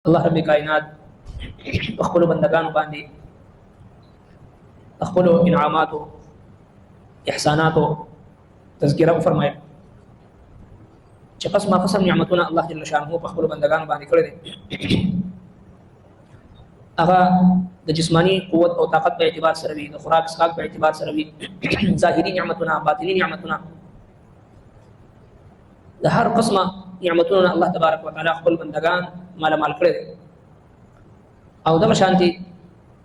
الله رب کائنات خپل بندگان باندې خپل انعامات او احسانات او تذکرہ فرمایي چې قسم نعمتونه الله جل شانه په خپل بندگان باندې کړی دي. هغه د جسمانی قوت او طاقت په اعتبار سره وي، د خوراک اسکاک په اعتبار سره وي، ظاهري نعمتونه، باطنی نعمتونه، د هر قسمه نعمتونه الله تبارک وتعالى خپل بندگان مال کړی دي. او دغه شانتي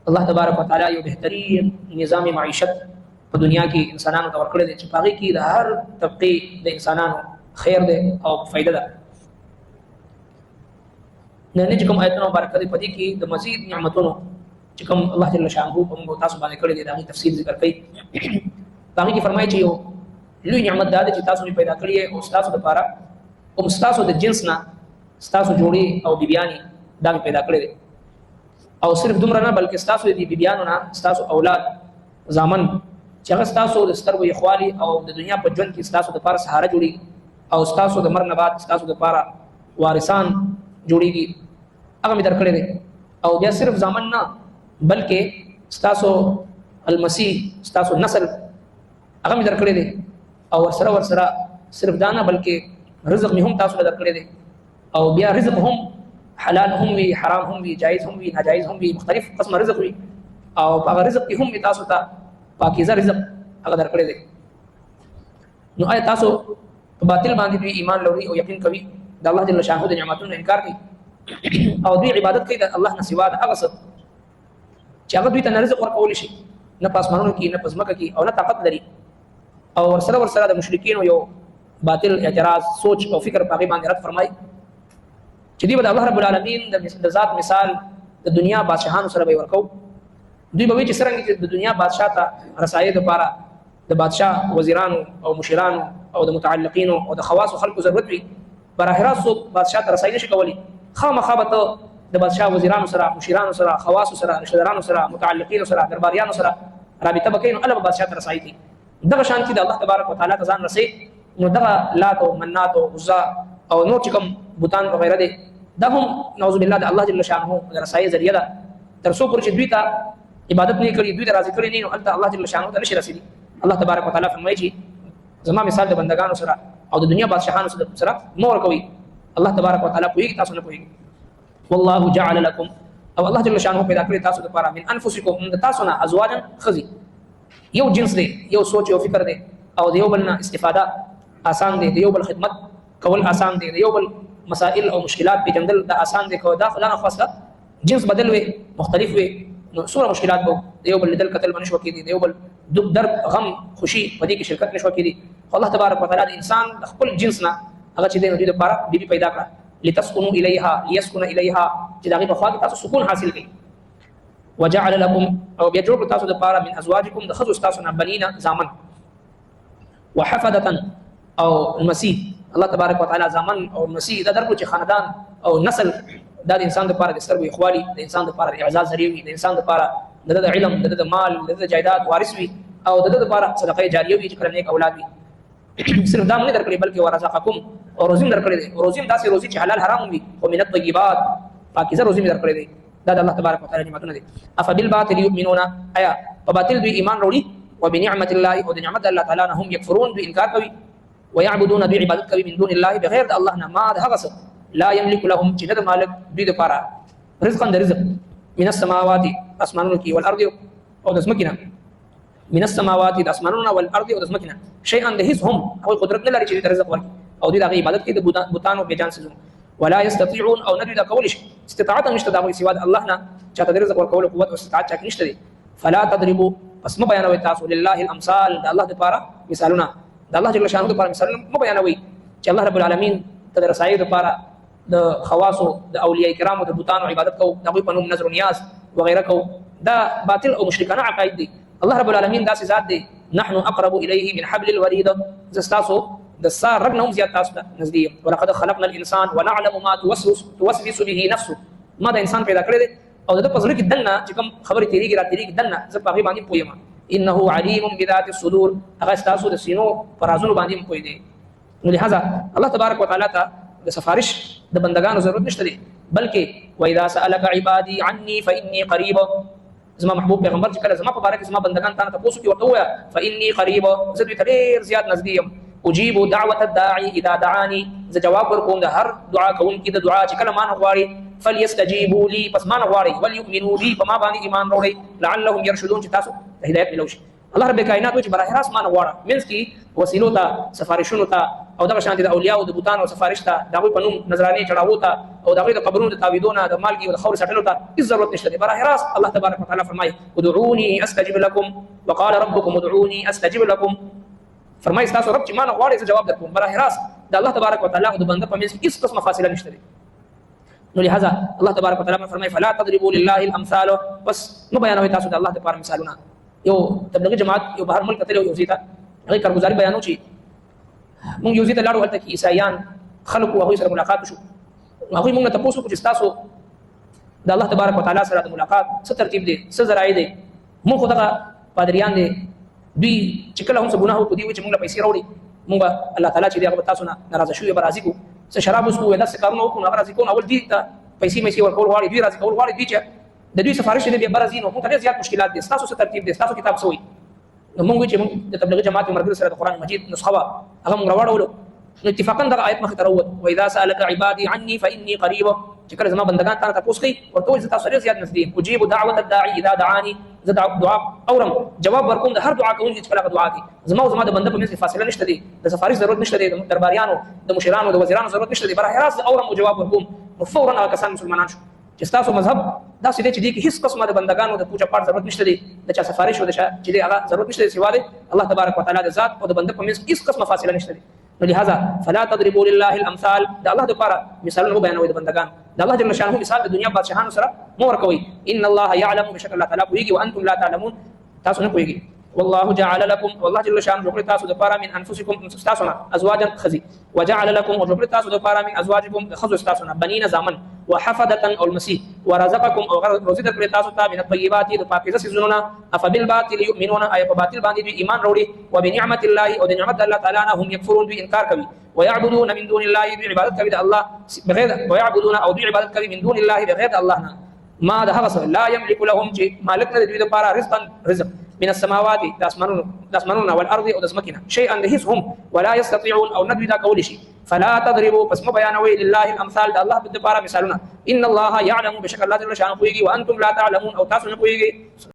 الله تبارک وتعالى یو بهترین نظام معیشت په دنیا کې انسانانو ته ورکړی دی چې په هغې کې د هر طبقې د انسانانو خیر دی او فایده ده. نن چې کوم آیتونه مبارکه دي په دې کې د مزید نعمتونو چې کوم الله جل شانه په موږ تاسو باندې کړی دی د هغې تفصیل ذکر کوي. په هغې کې فرمایي چې یو لوی نعمت دا دی چې تاسو مې پیدا کړی او ستاسو دپاره کوم ستاسو د جنس نه ستاسو جوړې او بیبیانې دا مې پیدا کړی دی. او صرف دومره نه بلکې ستاسو د دې بیبیانو نه ستاسو اولاد زامن چې هغه ستاسو د سترګو یخوالي او د دنیا په ژوند کې ستاسو دپاره سهاره جوړېږي او ستاسو د مرګ نه بعد ستاسو دپاره وارثان جوړېږي، هغه مې درکړی دی. او بیا صرف زامن نه بلکې ستاسو المسیح ستاسو نسل هغه مې درکړی دی. او ورسره صرف دا نه بلکې رزق مې هم تاسو له درکړی دی. او بیا رزق هم حلال هم وي، حرام هم وي، جایز هم وي، ناجایز هم وي، مختلف قسمه رزق وي. او هغه رزق کې هم تاسو ته پاکیزه رزق هغه درکړی دی. نو آیا تاسو په باطل باندې دوی ایمان لري او یقین کوي د الله جل شانه د نعمتونو انکار کوي او دوی عبادت کوي د الله نه سوا د هغه څه چې هغه دوی ته رزق ورکول شي، نه په اسمانونو کې، نه په ځمکه کې، او نه طاقت لري. او ورسره د مشرکینو یو باطل اعتراض سوچ او فکر په هغې باندې رد فرمایي چې دوی به د الله رب العالمین د ذات مثال د دنیا بادشاهانو سره به ورکو. دوی به وایي چې څرنګه چې د دنیا بادشاه ته رسایې دپاره د بادشاه وزیرانو او مشرانو او د متعلقینو او د خواصو خلکو ضرورت وي، براه راست څوک بادشاه ته رسایي نشي کولی. خامخا به ته د بادشاه وزیرانو سره، مشرانو سره، خواصو سره، رشتهدارانو سره، متعلقینو سره، درباریانو سره رابطه به کوي، نو هله به بادشاه ته رسایي کوي. دغه شانتي د الله تبارک وتعالی ته ځان رسوي، نو دغه لات او منات او عزا او نور چې کوم بوتان وغیره دی دا هم نعوذ بالله د الله جل شانه د رسایي ذریعه ده. تر څو پورې چې دوی ته عبادت نه کړي، دوی ته راضي کړي نه، نو هلته الله جل شانه ته نشي رسېدي. الله تبارک وتعالی فرمایي چې زما مثال د بندگانو سره او د دنیا بادشاهانو سره مه ورکوئ. الله تبارک وتعالی پوهېږي، تاسو نه پوهېږئ. والله جعل لكم او الله جل شانه پیدا کړي تاسو لپاره من انفسکم د تاسو نه ازواجا ښځې، یو جنس دی، یو سوچ یو فکر دی، او د یو بل نه استفاده آسان دی، د یو بل خدمت کول آسان دی، د یو بل مسائل او مشکلات پیژندل دا آسان دی. که دا فلانه خاصه جنس بدل وي، مختلف وي، نو څومره مشکلات به د یو بل لیدل کتل به نشو کېدی، د یو بل دک درد غم خوشي په دې کې شرکت نشو کېدی. خو الله تبارک وتعالی د انسان د خپل جنس نه هغه چې دی نو دوی دپاره بیبي پیدا کړه، لتسکنوا الیها، لیسکن الیها، چې د هغې په خوا کې تاسو سکون حاصل کړئ. وجعل لكم او بیا جوړ کړو تاسو دپاره من ازواجکم د ښځو ستاسو نه بنینا زامن، وحفدة او المسیح. الله تبارک وتعالی زامن او مسیح دا درکړو چې خاندان او نسل دا د انسان لپاره د سترګو یخوالي، د انسان لپاره د اعزاز ذریعه وي، د انسان لپاره د علم، د مال، د جایداد وارث وي، او د لپاره صدقه جاریه وي چې کله نیک اولاد وي. صرف دا نه درکړي بلکې ورزقکم او روزي درکړي دي. روزي داسې روزي چې حلال حرام وي، او من الطيبات پاکیزه روزي درکړي دي. دا د الله تبارک وتعالی نعمتونه دي. افبالباطل یؤمنون، آیا په باطل دوی ایمان وروړي، وبنعمت الله او د نعمت الله تعالی نه هم یکفرون، دوی انکار کوي. ويعبدون دوی عبادت کوي من دون الله بغیر د الله نه ما د هغه څه لا یملک لهم چې نه د مالک دوی دپاره رزقا د رزق من السماوات اسمانونو کې والارض او د ځمکې نه، من السماوات د اسمانونو نه والارض او د ځمکې نه، شیئا د هیڅ هم هغوی قدرت نه لري چې دوی ته رزق ورکړي او دوی د هغې عبادت کوي د بوتانو بېجان څیزونو. ولا یستطیعون او نه دوی دا کولی شي، استطاعت هم نشته د هغوی سوا د الله نه چاته د رزق ورکولو قوت او استطاعت چا کې نشته دی. فلا تضربوا پس مه بیانوئ تاسو لله الامثال د الله دپاره مثالونه، د الله جل شانه لپاره مثالونه مه بیانوئ چې الله رب العالمین ته د رسایۍ لپاره د خواصو د اولیاء کرامو د بوتانو عبادت کوو، د هغوی په نوم نظر و نیاز وغیره کوو. دا باطل او مشرکانه عقاید دي. الله رب العالمین داسې ذات دی، نحن اقرب الیه من حبل الورید، زه ستاسو د سار رګ نه هم زیات تاسو ته نږدې یم. ولقد خلقنا الانسان ونعلم ما توسوس به نفسه، ما د انسان پیدا کړی دی او د ده په زړه کې دننه چې کوم خبرې تېرېږي را تېرېږي دننه زه په هغې باندې پوه یم. انه علیم بذات الصدور، هغه ستاسو د سینو په رازونو باندې هم پوه دی. نو لهذا الله تبارک وتعالی ته د سفارش د بندگانو ضرورت نشته دی، بلکې واذا سالك عبادي عني فاني قريب زما محبوب پیغمبر چې کله زما په باره کې زما بندگان تاسو ته پوښتنه ورته وایا فاني قريب زه دوی ته ډېر زیات نږدې یم اجيب دعوه الداعي اذا دعاني زه جواب ورکوم د هر دعا کوونکی د دعا چې کله ما نه غواړي فليستجيبوا لي پس ما نه غواړي وليؤمنوا بي په ما باندې ایمان وروړي لعلهم يرشدون چې تاسو هدایت ملوشي الله رب کائنات چې براه راست ما نه غواړه منځ کې وسیلو ته سفارشونو ته او دغه شانتي د اولیاء او د بوتانو سفارش ته دغه په نوم نظرانه چړاوو ته او دغه د قبرونو د تعویذونو د مالګي او د خور سټلو ته هیڅ ضرورت نشته براه راست الله تبارک وتعالى فرمایي ادعوني استجب لكم وقال ربكم ادعوني استجب لكم فرمایي تاسو رب چې ما نه غواړي زه جواب درکوم براه راست د الله تبارک وتعالى او د بنده په منځ کې هیڅ قسمه فاصله نشته نو لهذا الله تبارک وتعالى فرمایي فلا تضربوا لله الامثال بس نو بیانوي تاسو د الله لپاره مثالونه یو تبلیغي جماعت یو بهر ملک ته یو زیته هغه کارګزاري بیانو چې مونږ یو زیته لاړو هلته کې عیسایان خلکو هغوی سره ملاقات شو هغوی مونږ ته تپوس وکړو چې تاسو د الله تبارک وتعالى سره د ملاقات څه ترتیب دی څه ذرایع دی مونږ خو دغه پادریان دی دوی چې کله هم څه ګناه وکړو دوی وایي چې مونږ له پیسې راوړي مونږ الله تعالی چې دی هغه تاسو نه ناراضه شوي به راضي کړو څه شراب وڅښو یا داسې کارونه وکړو هغه راضي کوو اول دوی ته پیسې ورکول غواړي دوی راضي کول غواړي دوی چې د دوی سفارش دی بیا برازي نو موږ ته زیات مشکلات دي تاسو څه ترتیب دي تاسو کتاب سوي نو موږ چې موږ د تبلیغ جماعت مرګ سره د قران مجید نسخه هغه موږ راوړو نو اتفاقا دغه آیت مخ تروت واذا سالك عبادي عني فاني قريب چې کله زما بندگان تا ته پوښتنه کوي ورته وایي تاسو ډېر زیات نږدې اجيب دعوه الداعي اذا دعاني زه دعا اورم جواب ورکوم د هر دعا کوونکی چې کله دعا کوي زما او زما د بنده په منځ کې فاصله نشته دي د سفارش ضرورت نشته دي د درباریانو د مشرانو د وزیرانو ضرورت نشته دي براه راست اورم او جواب ورکوم نو فورا هغه کسان مسلمانان شو چې تاسو مذهب دا سیده چې دي کې هیڅ قسمه د بندگانو د پوجا پاٹ ضرورت نشته دي د چا سفارش او د چا چې هغه ضرورت نشته دي سوا د الله تبارک وتعالى د ذات او د بنده په منځ کې هیڅ قسمه فاصله نشته دي نو لهذا فلا تضربوا لله الامثال د الله لپاره مثالونه بیانوي د بندگان د الله جل شانه مثال د دنیا بادشاہانو سره مو ورکوي ان الله يعلم بشكل الله تعالی کوي وانتم لا تعلمون تاسو نه کوي والله جعل لكم والله جل شانه جوړ تاسو د لپاره من انفسکم تاسو نه ازواجا خزي وجعل لكم وجوړ تاسو د لپاره من ازواجکم خزو تاسو نه بنین زامن وحفظه او المسيح ورزقكم او روزي در تاسو ته من الطيبات د پاکیزه سيزونه افبالباطل يؤمنون اي په باطل باندې ایمان وروړي وبنعمت الله او د نعمت الله تعالی نه هم يكفرون دوی انکار کوي ويعبدون من دون الله بعبادت کوي د الله بغیر ويعبدون او بعبادت کوي من دون الله بغیر الله نه ما ده هغه لا يملك لهم مالک نه دوی لپاره رزق من السماوات داسمانون والارض او دسمكنا شيئا لهزهم ولا يستطيعون او ندوي دا قول شيء فلا تضربوا بس بيانوي لله الامثال الله بالدبار مثالنا ان الله يعلم بشكل الله جل شانه وانتم لا تعلمون او تاسو نه